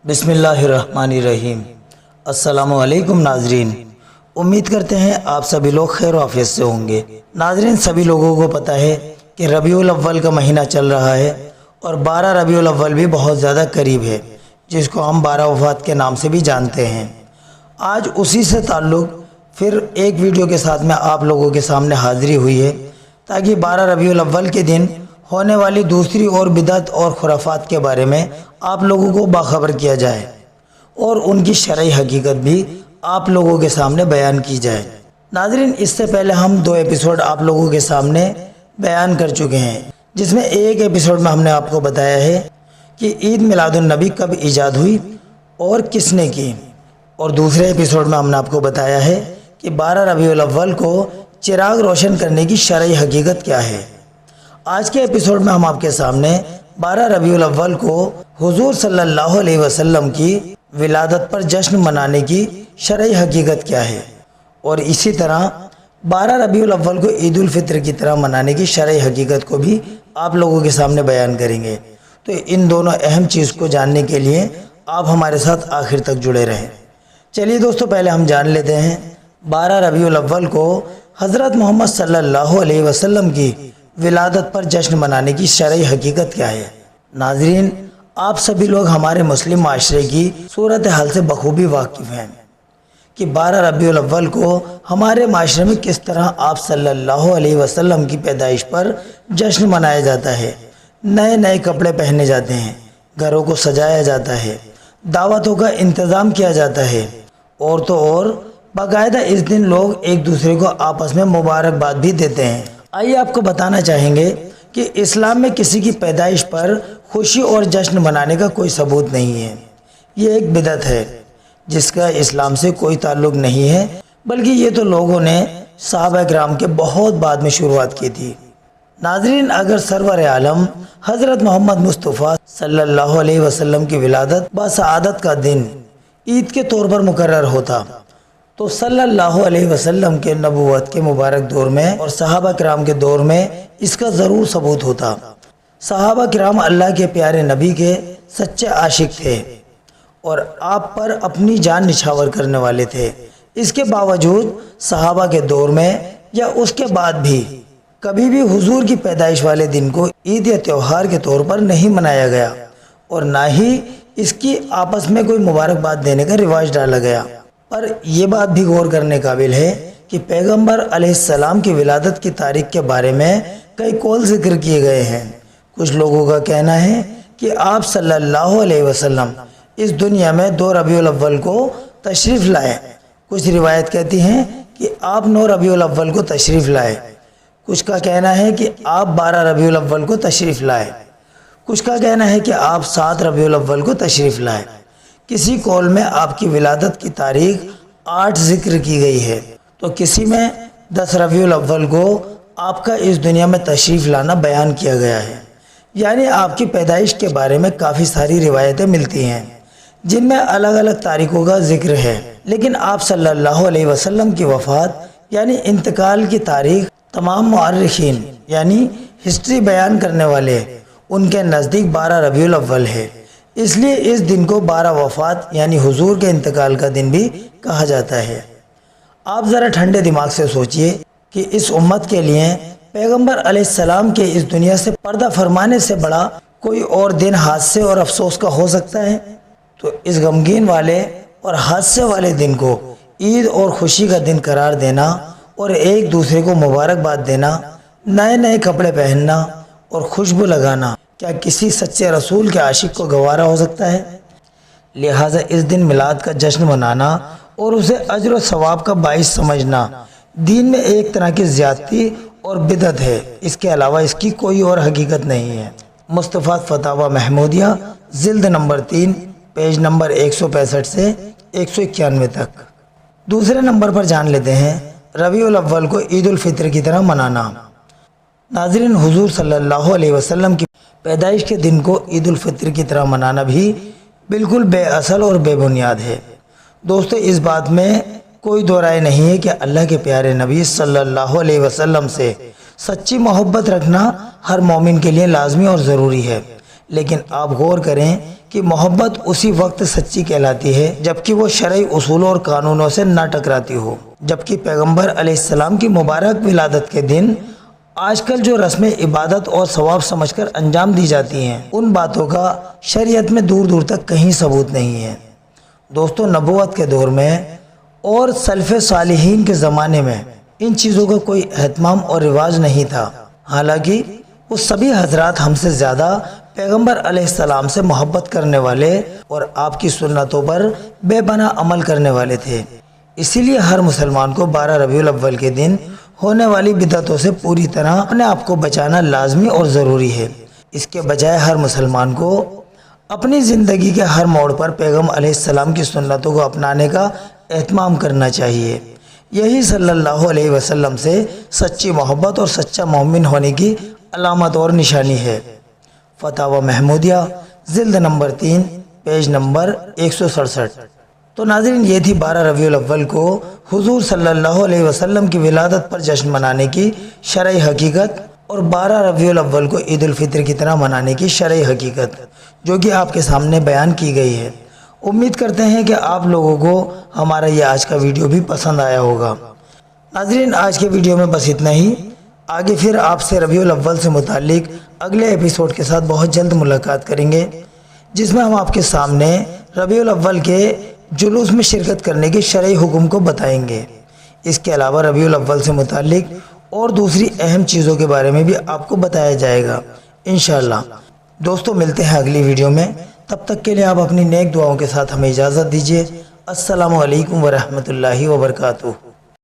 बिस्मिल्लाहिर्रहमानिर्रहीम। अस्सलामुअलैकुम नाजरीन, उम्मीद करते हैं आप सभी लोग खैर आफियत से होंगे। नाजरीन, सभी लोगों को पता है कि रबीउल अव्वल का महीना चल रहा है और 12 रबीउल अव्वल भी बहुत ज़्यादा करीब है, जिसको हम 12 वफ़ात के नाम से भी जानते हैं। आज उसी से ताल्लुक़ फिर एक वीडियो के साथ में आप लोगों के सामने हाज़िरी हुई है, ताकि 12 रबीउल अव्वल के दिन होने वाली दूसरी और बिदअत और खुराफात के बारे में आप लोगों को बाखबर किया जाए और उनकी शरई हकीकत भी आप लोगों के सामने बयान की जाए। नाज़रीन, इससे पहले हम 2 एपिसोड आप लोगों के सामने बयान कर चुके हैं, जिसमें एक एपिसोड में हमने आपको बताया है कि ईद मिलादुन नबी कब ईजाद हुई और किसने की, और दूसरे एपिसोड में हमने आपको बताया है कि 12 रबीउल अव्वल को चिराग रोशन करने की शरई हकीकत क्या है। आज के एपिसोड में हम आपके सामने 12 रबीउल अव्वल को हुजूर सल्लल्लाहु अलैहि वसल्लम की विलादत पर जश्न मनाने की शरई हकीकत क्या है, और इसी तरह 12 रबीउल अव्वल को ईद उल फित्र की तरह मनाने की शरई हकीकत को भी आप लोगों के सामने बयान करेंगे। तो इन दोनों अहम चीज़ को जानने के लिए आप हमारे साथ आखिर तक जुड़े रहें। चलिए दोस्तों, पहले हम जान लेते हैं 12 रबीउल अव्वल को हज़रत मोहम्मद सल्लल्लाहु अलैहि वसल्लम की विलादत पर जश्न मनाने की शरई हकीकत क्या है। नाजरीन, आप सभी लोग हमारे मुस्लिम माशरे की सूरत हाल से बखूबी वाकिफ़ हैं कि 12 रबीउल अव्वल को हमारे माशरे में किस तरह आप सल्लल्लाहु अलैहि वसल्लम की पैदाइश पर जश्न मनाया जाता है। नए नए कपड़े पहने जाते हैं, घरों को सजाया जाता है, दावतों का इंतज़ाम किया जाता है, और तो और बाकायदा इस दिन लोग एक दूसरे को आपस में मुबारकबाद भी देते हैं। आइए आपको बताना चाहेंगे कि इस्लाम में किसी की पैदाइश पर खुशी और जश्न मनाने का कोई सबूत नहीं है। ये एक बिदअत है जिसका इस्लाम से कोई ताल्लुक़ नहीं है, बल्कि ये तो लोगों ने सहाबा किराम के बहुत बाद में शुरुआत की थी। नाजरीन, अगर सरवर आलम हज़रत मोहम्मद मुस्तफ़ा सल्लल्लाहु अलैहि वसल्लम की विलादत बसआदत का दिन ईद के तौर पर मुकर्रर होता, तो सल्लल्लाहु अलैहि वसल्लम के नबूवत के मुबारक दौर में और सहाबा किराम के दौर में इसका ज़रूर सबूत होता। सहाबा किराम अल्लाह के प्यारे नबी के सच्चे आशिक थे और आप पर अपनी जान निछावर करने वाले थे। इसके बावजूद सहाबा के दौर में या उसके बाद भी कभी भी हुजूर की पैदाइश वाले दिन को ईद या त्यौहार के तौर पर नहीं मनाया गया, और ना ही इसकी आपस में कोई मुबारकबाद देने का रिवाज डाला गया। पर यह बात भी गौर करने काबिल है कि पैगंबर अलैहिस्सलाम की विलादत की तारीख के बारे में कई कौल जिक्र किए गए हैं। कुछ लोगों का कहना है कि आप सल्लल्लाहु अलैहि वसल्लम इस दुनिया में 2 रबीउल अव्वल को तशरीफ़ लाए। कुछ रिवायत कहती हैं कि आप 9 रबीउल अव्वल को तशरीफ़ लाए। कुछ का कहना है कि आप 12 रबीउल अव्वल को तशरीफ़ लाए। कुछ का कहना है कि आप 7 रबीउल अव्वल को तशरीफ़ लाए। किसी कौल में आपकी विलादत की तारीख 8 जिक्र की गई है, तो किसी में 10 रबीउल अव्वल को आपका इस दुनिया में तशरीफ़ लाना बयान किया गया है। यानी आपकी पैदाइश के बारे में काफ़ी सारी रिवायतें मिलती हैं, जिनमें अलग अलग तारीखों का जिक्र है, लेकिन आप सल्लल्लाहु अलैहि वसल्लम की वफ़ात यानी इंतकाल की तारीख तमाम मुअर्रिखीन यानी हिस्ट्री बयान करने वाले उनके नज़दीक 12 रबीउल अव्वल है। इसलिए इस दिन को 12 वफ़ात यानी हुजूर के इंतकाल का दिन भी कहा जाता है। आप ज़रा ठंडे दिमाग से सोचिए कि इस उम्मत के लिए पैगंबर अलैहिस्सलाम के इस दुनिया से पर्दा फरमाने से बड़ा कोई और दिन हादसे और अफसोस का हो सकता है। तो इस गमगीन वाले और हादसे वाले दिन को ईद और खुशी का दिन करार देना और एक दूसरे को मुबारकबाद देना, नए नए कपड़े पहनना और खुशबू लगाना, क्या किसी सच्चे रसूल के आशिक को गवारा हो सकता है? लिहाजा इस दिन मिलाद का जश्न मनाना और उसे अज्र व सवाब का बाइस समझना दीन में एक तरह की ज़्यादती और बिदअत है। इसके अलावा इसकी कोई और हकीकत नहीं है। मुस्तफ़ा फतावा महमूदिया जिल्द नंबर 3 पेज नंबर 165 से 191 तक। दूसरे नंबर पर जान लेते हैं रबीउल अव्वल को ईद उल फित्र की तरह मनाना। नाज़रीन, हुजूर सल्लल्लाहु अलैहि वसल्लम की पैदाइश के दिन को ईद उल फित्र की तरह मनाना भी बिल्कुल बेअसल और बेबुनियाद है। दोस्तों, इस बात में कोई दो राय नहीं है कि अल्लाह के प्यारे नबी सल्लल्लाहु अलैहि वसल्लम से सच्ची मोहब्बत रखना हर मोमिन के लिए लाजमी और ज़रूरी है। لیکن آپ غور کریں کہ محبت اسی وقت سچی کہلاتی ہے جبکہ وہ شرعی اصولوں اور قانونوں سے نہ ٹکراتی ہو۔ جبکہ پیغمبر علیہ السلام کی مبارک ولادت کے دن آج کل جو رسمیں عبادت اور ثواب سمجھ کر انجام دی جاتی ہیں، ان باتوں کا شریعت میں دور دور تک کہیں ثبوت نہیں ہے۔ دوستو، نبوت کے دور میں اور سلف صالحین کے زمانے میں ان چیزوں کا کوئی اہتمام اور رواج نہیں تھا، حالانکہ وہ سبھی حضرات ہم سے زیادہ پیغمبر علیہ السلام سے محبت کرنے والے اور آپ کی سنتوں پر بے پناہ عمل کرنے والے تھے۔ اسی لیے ہر مسلمان کو 12 ربیع الاول کے دن ہونے والی بدعتوں سے پوری طرح اپنے آپ کو بچانا لازمی اور ضروری ہے۔ اس کے بجائے ہر مسلمان کو اپنی زندگی کے ہر موڑ پر پیغمبر علیہ السلام کی سنتوں کو اپنانے کا اہتمام کرنا چاہیے۔ یہی صلی اللہ علیہ وسلم سے سچی محبت اور سچا مومن ہونے کی علامت اور نشانی ہے۔ فتاوی محمودیہ جلد نمبر 3 پیج نمبر 167۔ تو ناظرین، یہ تھی 12 ربیع الاول کو حضور صلی اللہ علیہ وسلم کی ولادت پر جشن منانے کی شرعی حقیقت اور 12 ربیع الاول کو عید الفطر کی طرح منانے کی شرعی حقیقت جو کہ آپ کے سامنے بیان کی گئی ہے۔ امید کرتے ہیں کہ آپ لوگوں کو ہمارا یہ آج کا ویڈیو بھی پسند آیا ہوگا۔ ناظرین، آج کے ویڈیو میں بس اتنا ہی۔ آگے پھر آپ سے ربیع الاول سے متعلق اگلے ایپیسوڈ کے ساتھ بہت جلد ملاقات کریں گے، جس میں ہم آپ کے سامنے ربیع الاول کے جلوس میں شرکت کرنے کے شرعی حکم کو بتائیں گے۔ اس کے علاوہ ربیع الاول سے متعلق اور دوسری اہم چیزوں کے بارے میں بھی آپ کو بتایا جائے گا انشاءاللہ۔ دوستو، ملتے ہیں اگلی ویڈیو میں، تب تک کے لیے آپ اپنی نیک دعاؤں کے ساتھ ہمیں اجازت دیجیے۔ السلام علیکم ورحمۃ اللہ وبرکاتہ۔